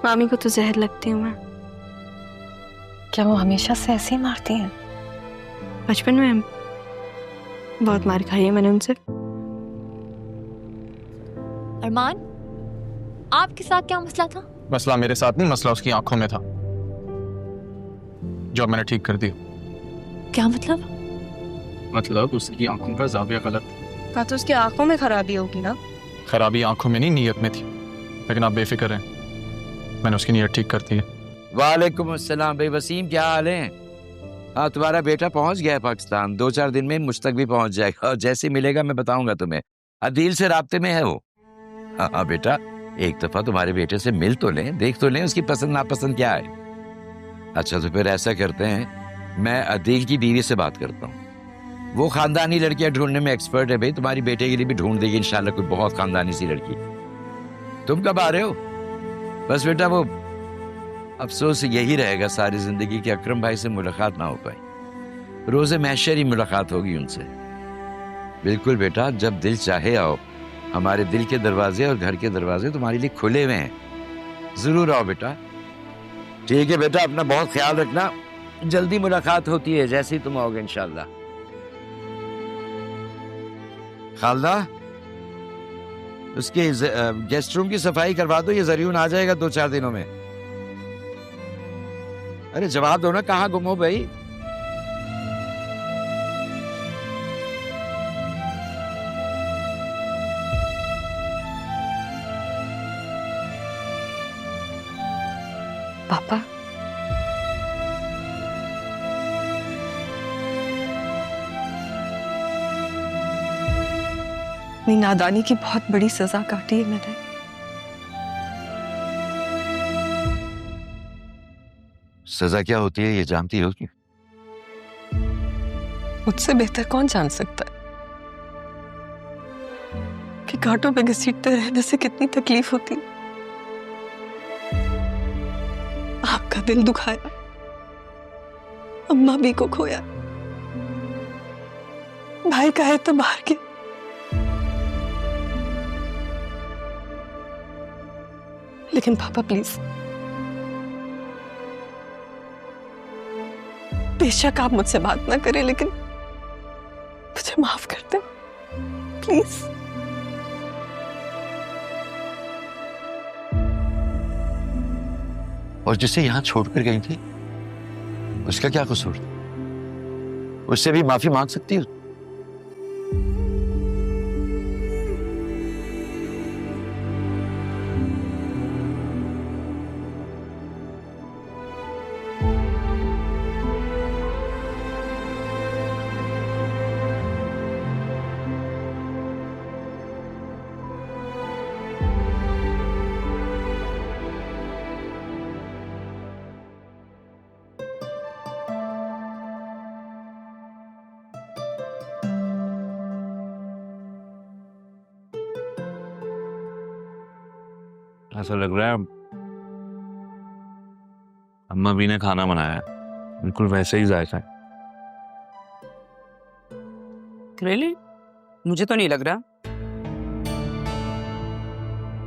मामी को तो जहर लगती हूँ मैं। क्या वो हमेशा से ऐसे ही मारती हैं? बचपन में बहुत मार खाई है मैंने उनसे। अरमान, आपके साथ क्या मसला था? मसला मेरे साथ नहीं, मसला उसकी आंखों में था, जो मैंने ठीक कर दिया। क्या मतलब? मतलब उसकी आंखों का जाविया गलत था। तो उसकी आंखों में खराबी होगी ना? खराबी आंखों में नहीं, नीयत में थी। लेकिन आप बेफिक्र हैं, मैंने उसकी नीयत ठीक कर दी है। वालेकुम अस्सलाम भाई वसीम, क्या हाल है? हाँ, तुम्हारा बेटा पहुंच गया है पाकिस्तान। 2-4 दिन में मुझ तक भी पहुंच जाएगा और जैसे मिलेगा मैं बताऊंगा तुम्हें। अदील से राब्ते में है वो। हाँ हाँ बेटा, एक दफा तुम्हारे बेटे से मिल तो लें, देख तो लें उसकी पसंद नापसंद क्या है। अच्छा तो फिर ऐसा करते हैं, मैं अदील की बीवी से बात करता हूँ। वो खानदानी लड़कियां ढूंढने में एक्सपर्ट है भाई, तुम्हारी बेटे के लिए भी ढूंढ देगी इंशाल्लाह कोई बहुत खानदानी सी लड़की। तुम कब आ रहे हो? बस बेटा वो अफसोस यही रहेगा सारी जिंदगी कि अकरम भाई से मुलाकात ना हो पाई। रोजे महशर ही मुलाकात होगी उनसे। बिल्कुल बेटा, जब दिल चाहे आओ। हमारे दिल के दरवाजे और घर के दरवाजे तुम्हारे लिए खुले हुए हैं। जरूर आओ बेटा। ठीक है बेटा, अपना बहुत ख्याल रखना। जल्दी मुलाकात होती है जैसे ही तुम आओगे इंशाल्लाह। खालदा, उसके गेस्ट रूम की सफाई करवा दो, ये जरियून आ जाएगा 2-4 दिनों में। अरे जवाब दो ना, कहाँ गुम हो भाई? पापा, अपनी नादानी की बहुत बड़ी सजा काटी है मैंने। सजा क्या होती है ये जानती हो कि? मुझसे बेहतर कौन जान सकता है कि कांटों पे घसीटते रहने से कितनी तकलीफ होती। आपका दिल दुखाया, अम्मा भी को खोया, भाई का है तो बाहर के। लेकिन पापा प्लीज, बेशक आप मुझसे बात ना करें, लेकिन मुझे माफ कर दे प्लीज। और जिसे यहां छोड़कर गई थी उसका क्या कसूर? उससे भी माफी मांग सकती हो। ऐसा लग रहा है अम्मा भी ने खाना बनाया है, बिल्कुल वैसे ही जायका है। Really? मुझे तो नहीं लग रहा,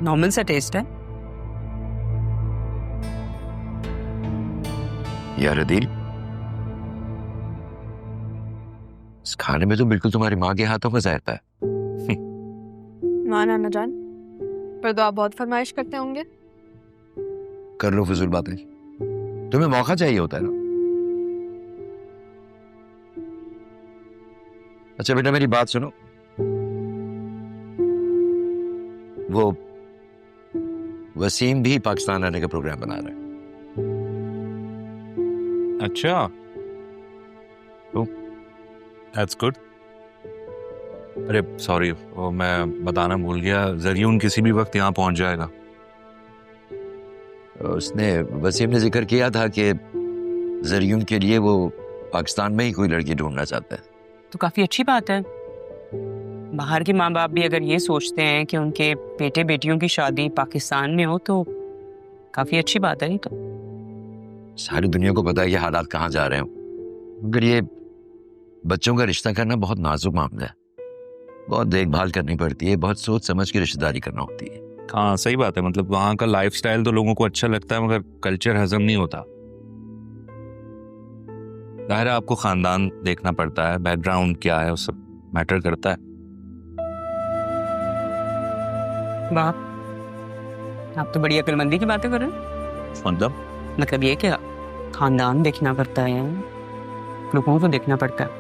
नॉर्मल सा टेस्ट है। यार अदील, इस खाने में तो बिल्कुल तुम्हारी माँ के हाथों का जायका है। ना नाना जान, पर तो आप बहुत फरमाइश करते होंगे। कर लो फिजूल बातें, तुम्हें मौका चाहिए होता है ना। अच्छा बेटा मेरी बात सुनो, वो वसीम भी पाकिस्तान आने का प्रोग्राम बना रहा है। अच्छा, तो दैट्स गुड। अरे सॉरी, वो मैं बताना भूल गया, जरियून किसी भी वक्त यहाँ पहुंच जाएगा। उसने वसीम ने जिक्र किया था कि जरियून के लिए वो पाकिस्तान में ही कोई लड़की ढूंढना चाहता है। तो काफी अच्छी बात है। बाहर के माँ बाप भी अगर ये सोचते हैं कि उनके बेटे बेटियों की शादी पाकिस्तान में हो तो काफी अच्छी बात है। नहीं तो सारी दुनिया को पता है कि हालात कहाँ जा रहे हैं, मगर ये बच्चों का रिश्ता करना बहुत नाजुक मामला है। बहुत देखभाल करनी पड़ती है, बहुत सोच समझ के रिश्तेदारी करना होती है। हाँ सही बात है, मतलब वहाँ का लाइफस्टाइल तो लोगों को अच्छा लगता है मगर कल्चर हजम नहीं होता। जाहिर है आपको खानदान देखना पड़ता है, बैकग्राउंड क्या है, वो सब मैटर करता है। बाप, आप तो बड़ी अक्लमंदी की बातें कर रहे हैं। मतलब ये क्या खानदान देखना पड़ता है, लोगों को देखना पड़ता है।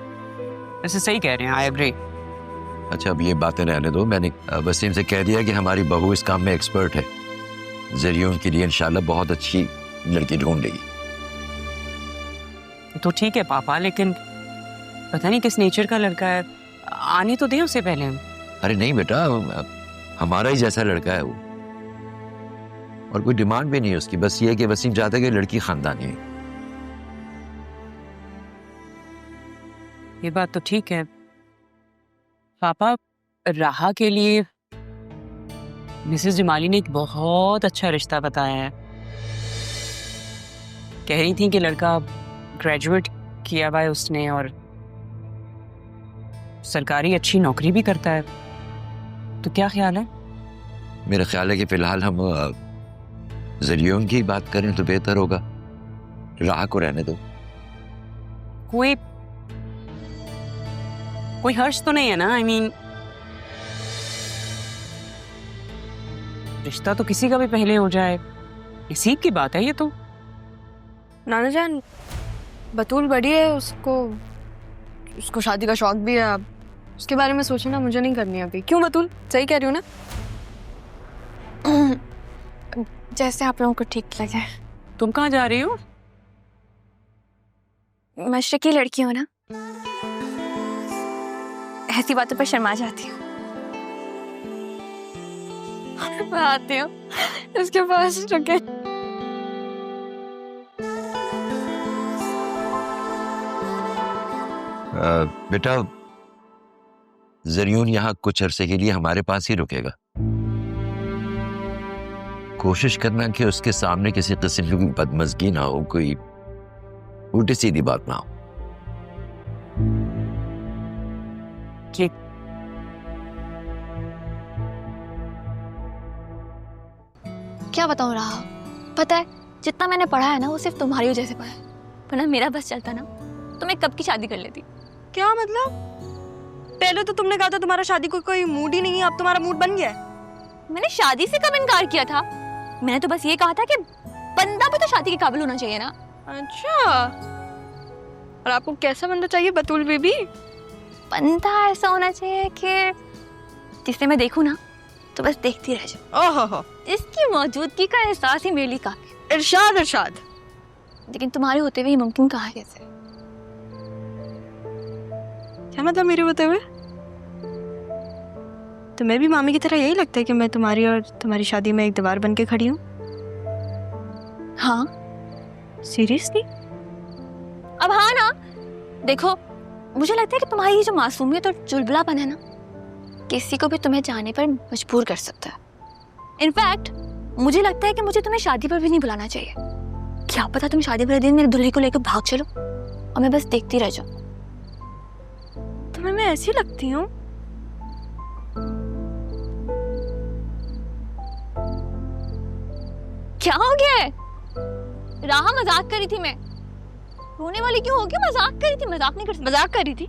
वैसे सही कह रहे हैं, आई एग्री। अच्छा अब ये बातें रहने दो, मैंने वसीम से कह दिया कि हमारी बहू इस काम में एक्सपर्ट है, ज़रियून के लिए इंशाल्लाह बहुत अच्छी लड़की ढूंढ लेगी। तो ठीक है पापा, लेकिन पता नहीं किस नेचर का लड़का है, आने तो दें उसे पहले। अरे नहीं बेटा, हमारा ही जैसा लड़का है वो, और कोई डिमांड भी नहीं है उसकी, बस ये है कि वसीम चाहता है कि लड़की खानदानी है। ये बात तो ठीक है पापा, राहा के लिए मिसेस जमाली ने एक बहुत अच्छा रिश्ता बताया है। कह रही थी कि लड़का ग्रेजुएट किया हुआ है उसने और सरकारी अच्छी नौकरी भी करता है, तो क्या ख्याल है? मेरा ख्याल है कि फिलहाल हम ज़रियून की बात करें तो बेहतर होगा, राह को रहने दो। कोई हर्ष तो नहीं है ना? आई मीन रिश्ता तो किसी का भी पहले हो जाए, नसीब की बात है ये तो। नाना जान, बतूल बड़ी है, उसको शादी का शौक भी है। अब उसके बारे में सोचना मुझे नहीं करनी अभी। क्यों बतूल, सही कह रही हूँ ना? जैसे आप लोगों को ठीक लगे। तुम कहाँ जा रही हो? मशरकी लड़की हो ना, ऐसी बातों पर शर्मा जाती हूँ। मैं आती हूँ इसके पास, रुके। बेटा ज़रियून यहाँ कुछ अरसे के लिए हमारे पास ही रुकेगा। कोशिश करना कि उसके सामने किसी किस्म की बदमज़गी ना हो, कोई उल्टी सीधी बात ना हो। ठीक। क्या बताऊँ राहा, पता है जितना मैंने पढ़ा है ना वो सिर्फ तुम्हारी वजह से पढ़ा है, वरना मेरा बस चलता ना तो मैं कब की शादी कर लेती। क्या मतलब? पहले तो तुमने कहा था तुम्हारा शादी को कोई मूड ही नहीं है, अब तुम्हारा मूड बन गया है। मैंने शादी से कब इनकार किया था? मैंने तो बस ये कहा था कि बंदा भी तो शादी के काबिल होना चाहिए ना। अच्छा, और आपको कैसा बंदा चाहिए बतूल बेबी? बंदा ऐसा होना चाहिए कि जिसे मैं देखूं ना तो बस देखती रह जाऊं। ओहो, इसकी मौजूदगी का एहसास ही मेरे लिए काफी। इरशाद। लेकिन तुम्हारे होते हुए मुमकिन कहाँ है कैसे? क्या मतलब मेरे होते हुए? तुम्हें भी मामी की तरह यही लगता है कि मैं तुम्हारी और तुम्हारी शादी में एक दीवार बन के खड़ी हूँ? हाँ। सीरियसली? अब हाँ ना, देखो मुझे लगता है कि तुम्हारी ये जो मासूमियत और चुलबुलापन है ना, किसी को भी तुम्हें जाने पर मजबूर कर सकता है। इनफैक्ट मुझे लगता है कि मुझे तुम्हें शादी पर भी नहीं बुलाना चाहिए। क्या पता तुम शादी वाले दिन मेरे दूल्हे को लेकर भाग चलो और मैं बस देखती रह जाऊं। तुम्हें मैं ऐसी लगती हूँ? क्या हो गया है? राहा मजाक कर रही थी मैं। रोने वाली क्यों होगी? मजाक कर रही थी। मजाक नहीं कर सकती। मजाक कर रही थी?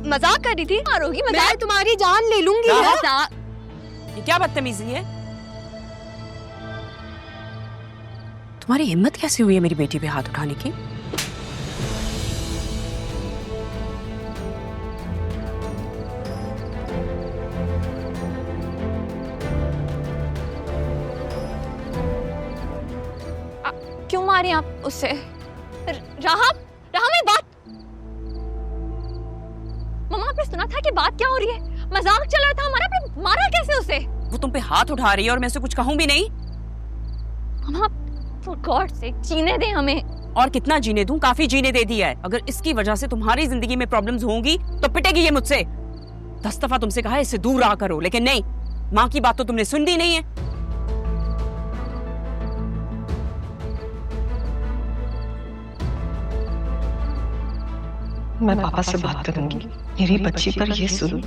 मजाक कर रही थी? मारोगी मजाक? मैं तुम्हारी जान ले लूंगी। ये क्या बदतमीजी है? तुम्हारी हिम्मत कैसे हुई है मेरी बेटी पे हाथ उठाने की? क्यों मारे आप उससे? राहा मेरी बात। मम्मा आपने सुना था कि बात क्या हो रही है? मजाक चल रहा था हमारा, आपने मारा कैसे उसे? वो तुम पे हाथ उठा रही है और मैं उसे कुछ कहूं भी नहीं। मम्मा फॉर गॉड सेक जीने दे हमें। और कितना जीने दूं? काफी जीने दे दिया है। अगर इसकी वजह से तुम्हारी जिंदगी में प्रॉब्लम्स होंगी तो पिटेगी ये मुझसे। 10 दफा तुमसे कहा है इससे दूर रहा करो, लेकिन नहीं, माँ की बात तो तुमने सुन दी नहीं है। मैं पापा से बात करूंगी, मेरी बच्ची पर ये सुन